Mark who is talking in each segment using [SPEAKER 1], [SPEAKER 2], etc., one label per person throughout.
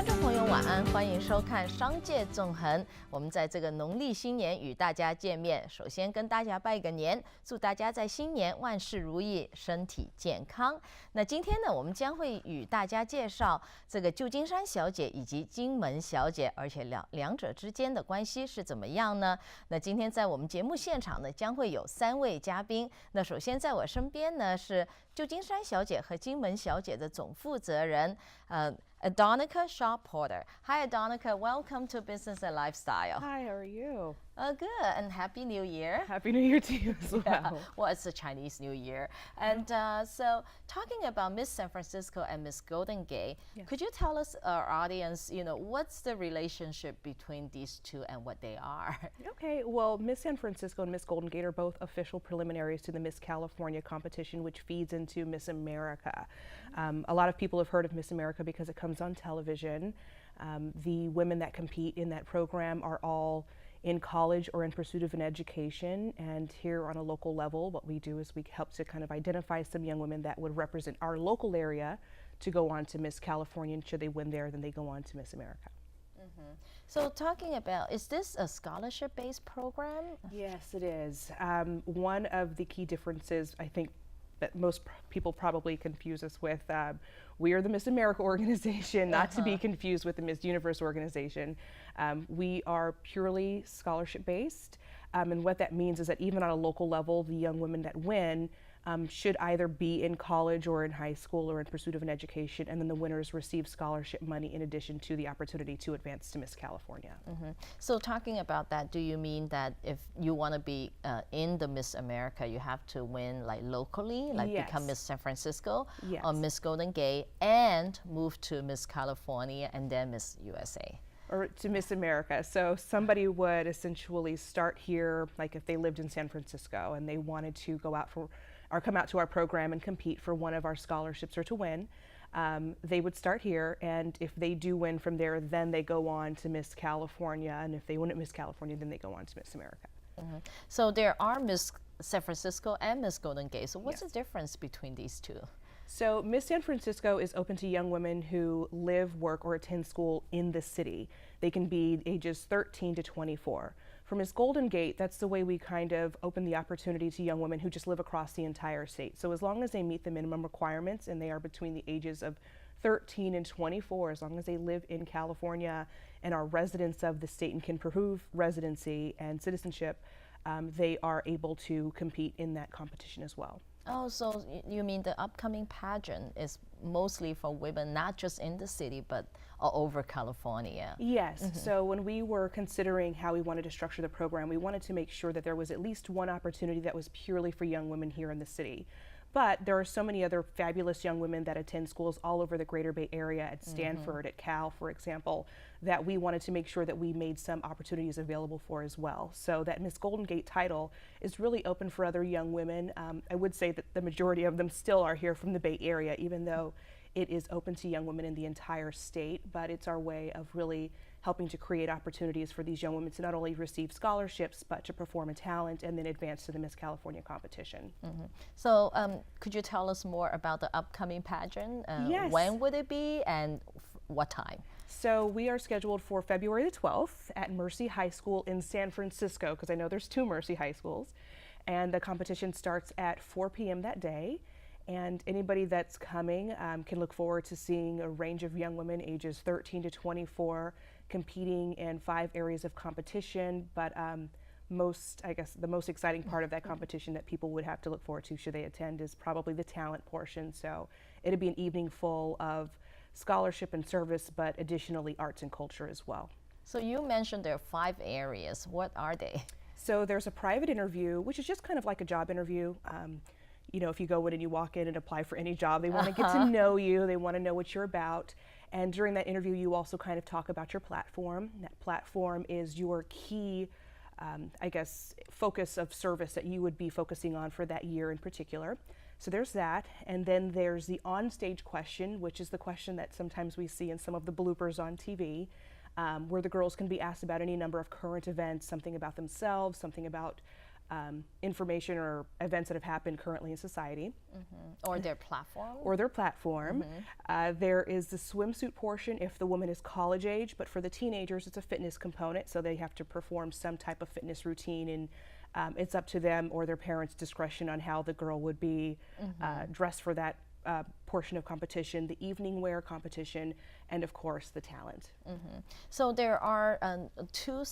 [SPEAKER 1] 观众朋友晚安，欢迎收看《商界纵横》。我们在这个农历新年与大家见面，首先跟大家拜个年，祝大家在新年万事如意，身体健康。那今天呢，我们将会与大家介绍这个旧金山小姐以及金门小姐，而且两者之间的关系是怎么样呢？那今天在我们节目现场呢，将会有3位嘉宾。那首先在我身边呢是旧金山小姐和金门小姐的总负责人，Adonica Shaw Porter. Hi, Adonica. Welcome to Business and Lifestyle.
[SPEAKER 2] Hi, how are you?
[SPEAKER 1] Good, and Happy New Year.
[SPEAKER 2] Happy New Year to you as well.
[SPEAKER 1] Yeah. Well, it's the Chinese New Year. And so, talking about Miss San Francisco and Miss Golden Gate,
[SPEAKER 2] Yes.
[SPEAKER 1] could you tell us, our audience, what's the relationship between these two and what they are?
[SPEAKER 2] Okay, well, Miss San Francisco and Miss Golden Gate are both official preliminaries to the Miss California competition, which feeds into Miss America. A lot of people have heard of Miss America because it comes on television. The women that compete in that program are all in college or in pursuit of an education, and here on a local level what we do is we help to kind of identify some young women that would represent our local area to go on to Miss California, and should they win there then they go on to Miss America.
[SPEAKER 1] So, talking about, is this a scholarship-based program?
[SPEAKER 2] Yes, it is. One of the key differences I think that most people probably confuse us with, we are the Miss America organization, not to be confused with the Miss Universe organization. We are purely scholarship based, and what that means is that even on a local level, the young women that win should either be in college or in high school or in pursuit of an education, and then the winners receive scholarship money in addition to the opportunity to advance to Miss California.
[SPEAKER 1] So, talking about that, do you mean that if you want to be in the Miss America, you have to win like locally, like
[SPEAKER 2] Yes.
[SPEAKER 1] become Miss San Francisco
[SPEAKER 2] Yes.
[SPEAKER 1] or Miss Golden Gate and move to Miss California and then Miss USA?
[SPEAKER 2] Or to Miss America. So somebody would essentially start here, like if they lived in San Francisco and they wanted to go out for, or come out to our program and compete for one of our scholarships or to win, they would start here, and if they do win from there, then they go on to Miss California, and if they win at Miss California, then they go on to Miss America.
[SPEAKER 1] So there are Miss San Francisco and Miss Golden Gate. So what's
[SPEAKER 2] Yes.
[SPEAKER 1] the difference between these two?
[SPEAKER 2] So Miss San Francisco is open to young women who live, work, or attend school in the city. They can be ages 13 to 24. For Miss Golden Gate, that's the way we kind of open the opportunity to young women who just live across the entire state. So as long as they meet the minimum requirements and they are between the ages of 13 and 24, as long as they live in California and are residents of the state and can prove residency and citizenship, they are able to compete in that competition as well.
[SPEAKER 1] Oh, so you mean the upcoming pageant is mostly for women, not just in the city, but all over California?
[SPEAKER 2] Yes. So when we were considering how we wanted to structure the program, we wanted to make sure that there was at least one opportunity that was purely for young women here in the city. But there are so many other fabulous young women that attend schools all over the Greater Bay Area, at Stanford, at Cal, for example, that we wanted to make sure that we made some opportunities available for as well. So that Miss Golden Gate title is really open for other young women. I would say that the majority of them still are here from the Bay Area, even though it is open to young women in the entire state, but it's our way of really helping to create opportunities for these young women to not only receive scholarships, but to perform a talent and then advance to the Miss California competition.
[SPEAKER 1] So could you tell us more about the upcoming pageant?
[SPEAKER 2] Yes.
[SPEAKER 1] When would it be and what time?
[SPEAKER 2] So we are scheduled for February the 12th at Mercy High School in San Francisco, because I know there's 2 Mercy High Schools, and the competition starts at 4 p.m. that day. And anybody that's coming can look forward to seeing a range of young women ages 13 to 24 competing in 5 areas of competition. But the most exciting part of that competition that people would have to look forward to should they attend is probably the talent portion. So it'd be an evening full of scholarship and service, but additionally arts and culture as well.
[SPEAKER 1] So you mentioned there are 5 areas. What are they?
[SPEAKER 2] So there's a private interview, which is just kind of like a job interview. If you go in and you walk in and apply for any job, they want to get to know you, they want to know what you're about. And during that interview, you also kind of talk about your platform. That platform is your key, focus of service that you would be focusing on for that year in particular. So there's that. And then there's the on-stage question, which is the question that sometimes we see in some of the bloopers on TV, where the girls can be asked about any number of current events, something about themselves, something about information or events that have happened currently in society.
[SPEAKER 1] Or their platform.
[SPEAKER 2] Or their platform. There is the swimsuit portion if the woman is college age, but for the teenagers, it's a fitness component, so they have to perform some type of fitness routine, and it's up to them or their parents' discretion on how the girl would be dressed for that portion of competition, the evening wear competition, and of course the talent.
[SPEAKER 1] So there are two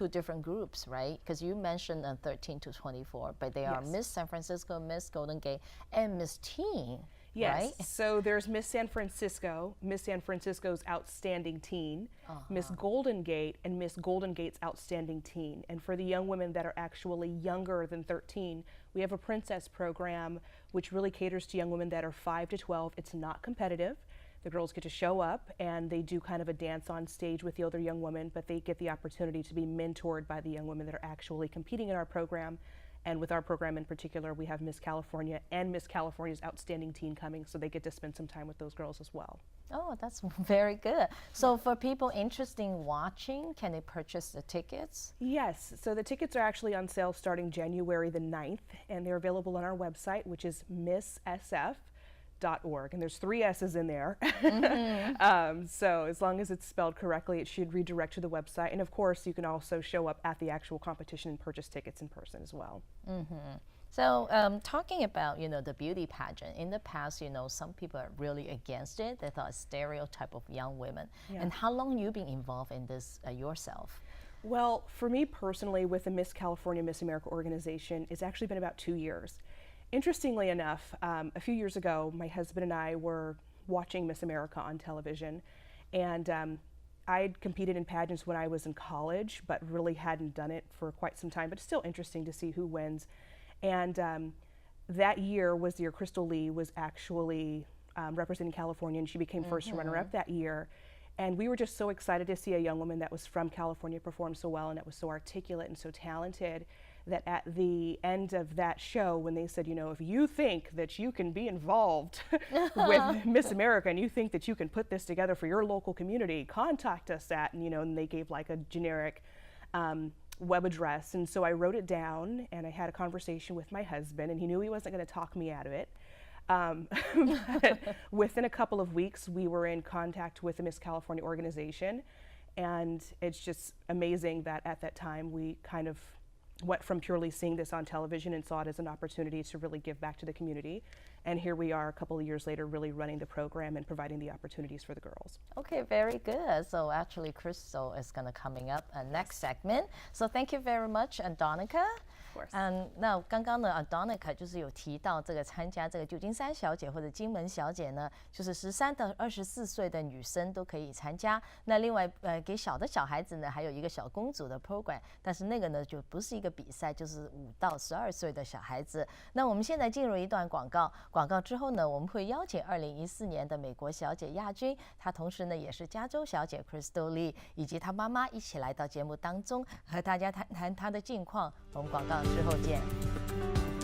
[SPEAKER 1] different groups, right? Because you mentioned 13 to 24, but they are Miss San Francisco, Miss Golden Gate, and Miss Teen.
[SPEAKER 2] Yes.
[SPEAKER 1] Right?
[SPEAKER 2] So there's Miss San Francisco, Miss San Francisco's Outstanding Teen, Miss Golden Gate, and Miss Golden Gate's Outstanding Teen. And for the young women that are actually younger than 13, we have a Princess program which really caters to young women that are 5 to 12. It's not competitive. The girls get to show up and they do kind of a dance on stage with the older young women, but they get the opportunity to be mentored by the young women that are actually competing in our program. And with our program in particular, we have Miss California and Miss California's Outstanding Teen coming, so they get to spend some time with those girls as well.
[SPEAKER 1] Oh, that's very good. So for people interested in watching, can they purchase the tickets?
[SPEAKER 2] Yes, so the tickets are actually on sale starting January the 9th, and they're available on our website, which is misssf.org, and there's 3 S's in there. So as long as it's spelled correctly, it should redirect to the website. And of course, you can also show up at the actual competition and purchase tickets in person as well.
[SPEAKER 1] So talking about, the beauty pageant, in the past, some people are really against it. They thought a stereotype of young women. And how long you been involved in this yourself?
[SPEAKER 2] Well, for me personally, with the Miss California, Miss America organization, it's actually been about 2 years. Interestingly enough, a few years ago, my husband and I were watching Miss America on television, and I'd competed in pageants when I was in college, but really hadn't done it for quite some time, but it's still interesting to see who wins. And that year was the year Crystal Lee was actually representing California, and she became first runner-up that year. And we were just so excited to see a young woman that was from California perform so well and that was so articulate and so talented, that at the end of that show, when they said, if you think that you can be involved with Miss America and you think that you can put this together for your local community, contact us at, and they gave like a generic web address. And so I wrote it down and I had a conversation with my husband, and he knew he wasn't going to talk me out of it. But within a couple of weeks, we were in contact with the Miss California organization, and it's just amazing that at that time we kind of went from purely seeing this on television and saw it as an opportunity to really give back to the community. And here we are a couple of years later really running the program and providing the opportunities for the girls.
[SPEAKER 1] Okay, very good. So actually Crystal is going to coming up next segment. So thank you very much, Andonica.
[SPEAKER 2] Of course.
[SPEAKER 1] 那刚刚呢 Andonica 就是有提到这个参加这个旧金山小姐或者金门小姐呢，就是13到24岁的女生都可以参加。那另外给小的小孩子呢，还有一个小公主的 program， 但是那个呢就不是一个比赛，就是5到12岁的小孩子。那我们现在进入一段广告，广告之后呢，我们会邀请2014年的美国小姐亚军，她同时呢也是加州小姐 Crystal Lee， 以及她妈妈一起来到节目当中，和大家谈谈她的近况。我们广告之后见。